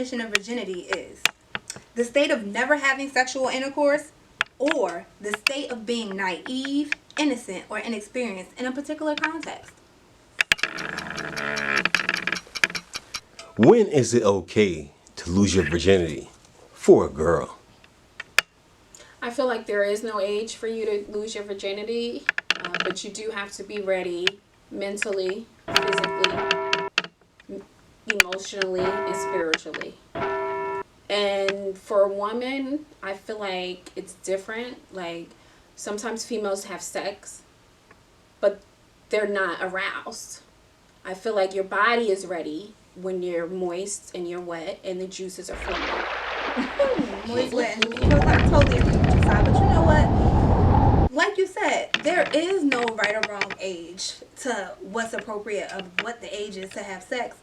definition of virginity is the state of never having sexual intercourse or the state of being naive, innocent, or inexperienced in a particular context. When is it okay to lose your virginity for a girl? I feel like there is no age for you to lose your virginity, but you do have to be ready mentally, physically, emotionally, and spiritually. And for a woman, I feel like it's different. Like, sometimes females have sex, but they're not aroused. I feel like your body is ready when you're moist and you're wet and the juices are flowing. Moist, wet, and I totally agree with you, Sai, but you know what? Like you said, there is no right or wrong age to what's appropriate of what the age is to have sex.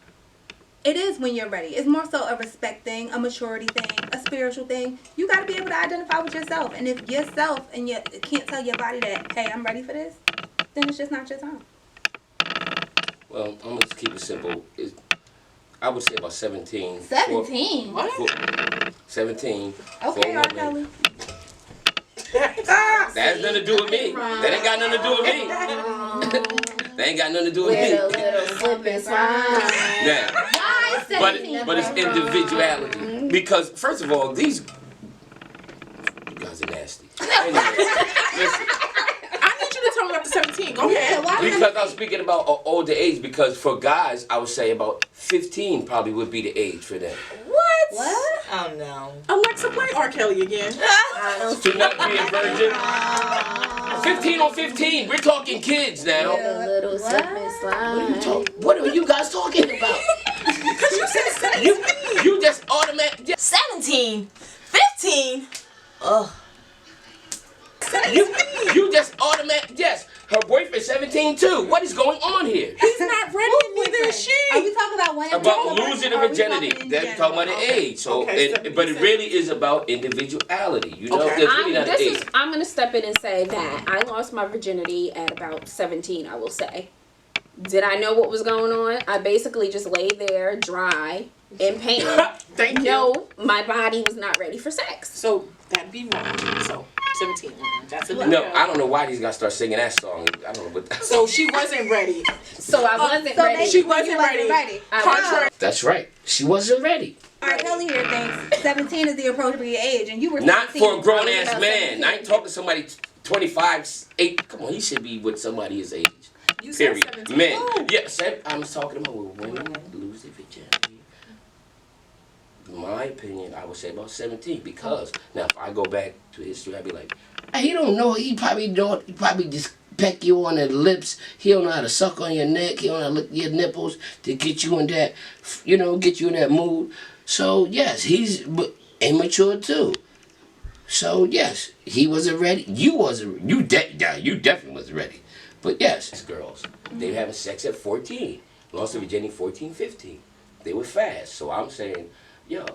It is when you're ready. It's more so a respect thing, a maturity thing, a spiritual thing. You got to be able to identify with yourself. And if yourself and you can't tell your body that, hey, I'm ready for this, then it's just not your time. Well, I'm going to keep it simple. I would say about 17. 17? What? 17. Okay, R. Kelly. That has nothing to do with me. That ain't got nothing to do with me. That ain't got nothing to do with me. Little slip and slide. Now, Why 17? but it's individuality. Because, first of all, you guys are nasty. Anyway, listen. I need you to tell me about the 17. Go ahead. Because I was speaking about an older age, because for guys, I would say about 15 probably would be the age for them. What? Oh, no. Alexa, play R. Kelly again. To not be a virgin. 15 on 15. We're talking kids now. Little slip and slide. What are you guys talking about? Because you said 17. You just automatic. 17. 15. Ugh. You just automatic. Yes, her boyfriend's 17 too. What is going on here? He's not ready, and neither is she. Are we talking about when? About losing the virginity. That's talking about the age. So, Okay, but it really is about individuality. You know, Okay. there's really not an age. I'm going to step in and say that I lost my virginity at about 17, I will say. Did I know what was going on? I basically just laid there dry in pain. Thank you. No, my body was not ready for sex. So, that'd be wrong. So, 17. That's a No, I don't know why these guys start singing that song. I don't know what that. So, she wasn't ready. So I wasn't ready. She wasn't ready. Contrary. That's right. She wasn't ready. R. Kelly here thinks 17 is the appropriate age, and you were Not 17. for a grown ass I was man. 17. I ain't talking to somebody 25, 8. Come on, he should be with somebody his age. You said Period. 17. Men. Oh. Yes, I was talking about women lose their virginity. In my opinion, I would say about 17 because now if I go back to history, I'd be like, hey, you don't know. He probably just peck you on the lips. He don't know how to suck on your neck. He don't know how to lick your nipples to get you in that, get you in that mood. So yes, he's immature too. So yes, he wasn't ready. You wasn't. You definitely wasn't ready. But yes, girls, they were having sex at 14. Lost their virginity 14, 15. They were fast. So I'm saying,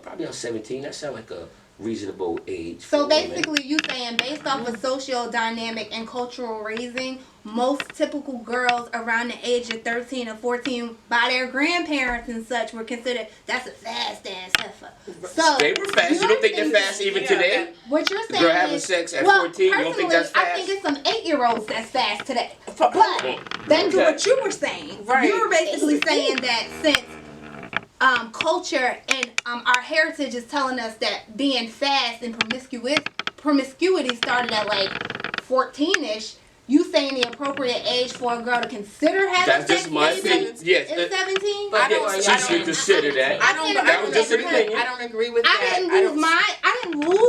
probably on 17. That sounds like a reasonable age. So for women. basically, you saying based off of socio-dynamic and cultural raising, most typical girls around the age of 13 or 14 by their grandparents and such were considered, that's a fast ass heifer. So They were fast. You don't think they're fast even today? What you're The saying girl having is, sex at well, 14, you don't think that's personally, fast? I think it's some 8-year-olds that's fast today. But Back to what you were saying. Right. You were basically saying that since culture and our heritage is telling us that being fast and promiscuity started at like 14-ish, you saying the appropriate age for a girl to consider having That's sex just my is opinion. Yes. is 17? I She should consider that. That was just an opinion. I don't agree with I that. didn't lose my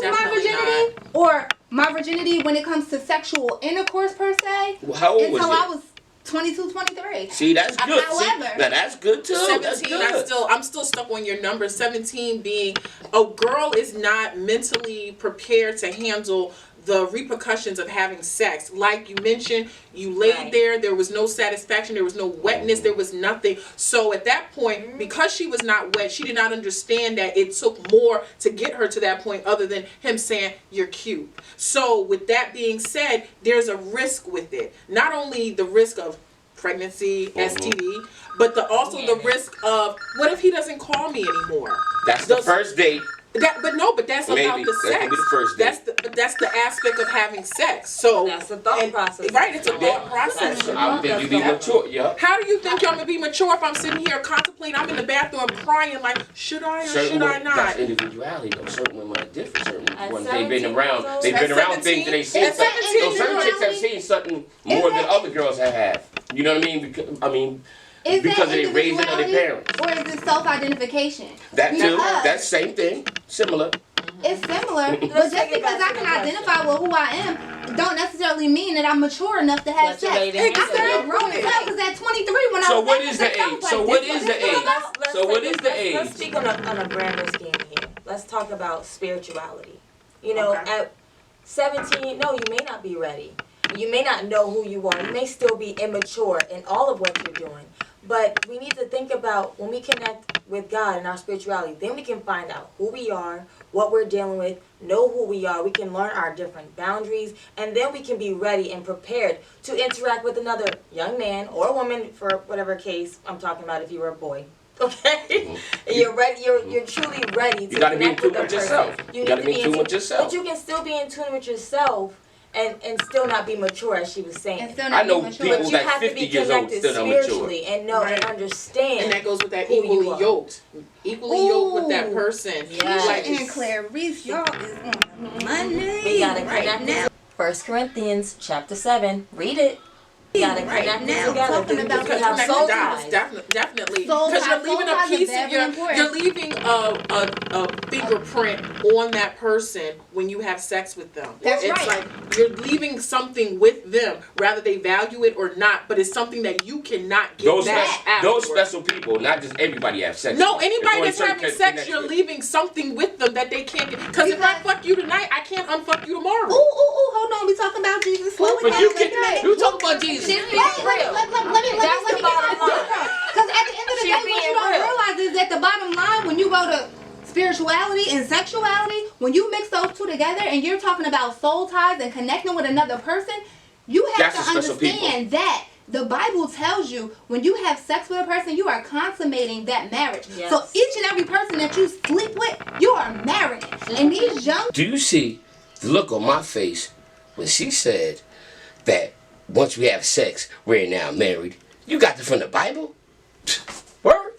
Definitely virginity or my virginity when it comes to sexual intercourse per se Well, how old was until I it? was 22, 23. See, that's good. However, See, now that's good too. 17, That's good. I'm still stuck on your number. 17 being a girl is not mentally prepared to handle the repercussions of having sex. Like you mentioned, you laid there was no satisfaction, there was no wetness, there was nothing. So at that point, because she was not wet, she did not understand that it took more to get her to that point other than him saying, you're cute. So with that being said, there's a risk with it. Not only the risk of pregnancy, STD, but also the risk of what if he doesn't call me anymore? That's the first date. But that's Maybe. about the That sex. could be the first date. That's the aspect of having sex. So That's the thought process. Right, it's a thought process. I would think you be mature. Yeah. How do you think I'm gonna be mature if I'm sitting here contemplating? I'm in the bathroom crying like, should I or should I not? That's individuality though. Certain women are different. Certain At ones they've been 17 around. years old? They've been At around 17? things that they seen. At 17 Certain chicks have seen something more than other girls have. You know what I mean? Because that they raised it on their individuality, parents. or is it self-identification? That too. Because That's same thing. Similar. it's similar, but Let's just take it because back I to can the question. identify with who I am, don't necessarily mean that I'm mature enough to have That you're sex. ready to I handle started it. grown as hell because at 23 when I So was what having is the sex, I was age? like, So what this is the age? Let's So what take is it- the let's- age? Let's speak on a grander scheme here. Let's talk about spirituality. You know, Okay. at 17, no, you may not be ready. You may not know who you are. You may still be immature in all of what you're doing. But we need to think about when we connect with God and our spirituality, then we can find out who we are, what we're dealing with, know who we are. We can learn our different boundaries, and then we can be ready and prepared to interact with another young man or woman, for whatever case I'm talking about if you were a boy. Okay? You're ready, you're truly ready to You gotta be in connect tune with the with person. yourself. You need gotta to be in tune with yourself. But you can still be in tune with yourself and still not be mature, as she was saying. and still I not know be mature. people But you like have to 50 be years old connected still not mature. spiritually and know and understand. And that goes with that who you equally are. yoked. Equally yoked with that Ooh. person. Yes. Like, And Clarice, y'all is on money We gotta right connect now. it. 1 Corinthians chapter 7. Read it. We gotta Right connect now, it together. talking Then about we Because have connected soul dots, ties. definitely. Soul Because you're ties- leaving soul a ties are piece of very important. you're leaving a fingerprint on that person when you have sex with them. That's it's right. like you're leaving something with them, whether they value it or not. But it's something that you cannot get Those back. those afterwards. special people, not just everybody have sex. No, with. There's anybody only that's certain having sex, connections. you're leaving something with them that they can't get. Because if I fuck you tonight, I can't unfuck you tomorrow. Ooh, hold on. We talking about Jesus. Slow it But down. you Wait a can. minute. You talk about Jesus. She's being Let real. me That's the get bottom this. line. Because at the end of the She's day, what being you don't real. realize is that the bottom line, when you go to spirituality and sexuality, when you mix those two together and you're talking about soul ties and connecting with another person, you have That's to the special understand that the Bible tells you when you have sex with a person, you are consummating that marriage. Yes. So each and every person that you sleep with, you are marrying. And these young Do you see the look on my face when she said that once we have sex, we're now married? You got this from the Bible? Word?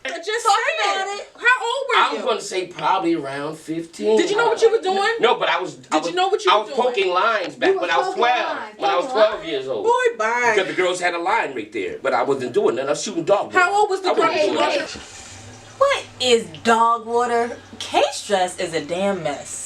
But just Talk say about it. it. How old were I you? was going to say probably around 15. Did you know what you were doing? No, but I was. Did you know what you I were was doing? poking lines back You when was I was poking 12. lines. When I was Poking 12 years old. Boy, bye. Because the girls had a line right there, but I wasn't doing nothing. I was shooting dog. How old was the I wasn't girl? doing Wait. nothing. What is dog water? K-stress is a damn mess.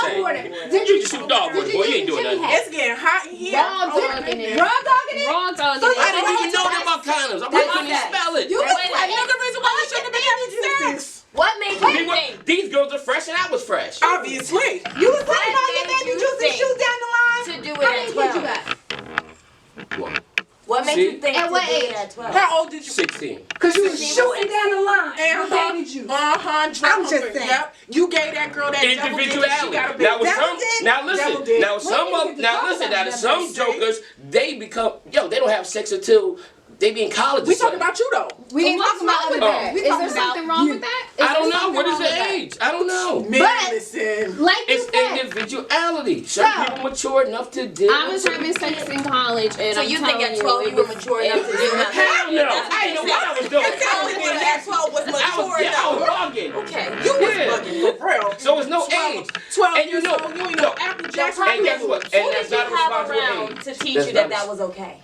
Say, water. you just shoot dog water, boy. You ain't doing nothing. It's getting hot in here. Raw Oh, dog in it. raw dogging it. Raw dog in I it. didn't even know that about condoms. I That's couldn't even that. spell it. You was like, Another reason why you shouldn't have been having sex. What made you think? These girls are fresh and I was fresh. Obviously. You was putting all your What baby made juice you and shoes down the line. To do how it many at kids 12. you got? What? What made See? you think At to what do age? it at 12? How old did you? 16. Because you was shooting down the line. And with baby juice. I'm just saying. Yep. You gave that girl that devil dick. She Individuality. got a big Now, with devil some, dick. now Devil listen. dick. Now Wait, some we of get to now talk listen. about Now that some next, jokers they become they don't have sex until they be in college. We or talking something. about you though. We ain't What's talking about wrong other with Oh. that? We Is talking there about something wrong you. with that? I don't know. something What is wrong the with that? age? I don't know. Man, But- listen. Like you It's said, individuality. Some So- people mature enough to deal I with was some having people. sex in college, and So I'm you telling think at 12 it you were was- mature enough to do that? Hell no! I didn't know what I was doing. At 12 was I mature was, yeah, I was enough. bugging. Okay. You was Yeah. bugging for real. So it's no 12 age. 12 And you years know- old. You ain't no. know Apple Jacks. And guess what? Who And did that's you not a have responsible around age. to teach That's you not that a- was okay?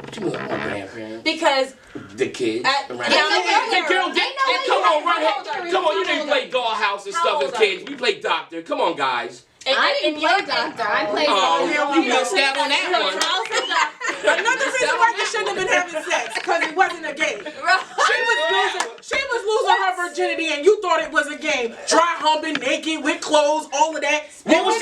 What you mean, my grandparents? Because The kids At- around. Yeah, The girl, ain't no way come you on, got- run how old it. are you? Come on, you How didn't old play are you? dollhouse and How stuff old as are kids. you? We played doctor. Come on, guys. I didn't play doctor. I played. Oh, yeah, you missed out on that one. another reason why you shouldn't have been having sex, because it wasn't a game. She was losing her virginity and you thought it was a game. Dry humping, naked, with clothes, all of that. What was she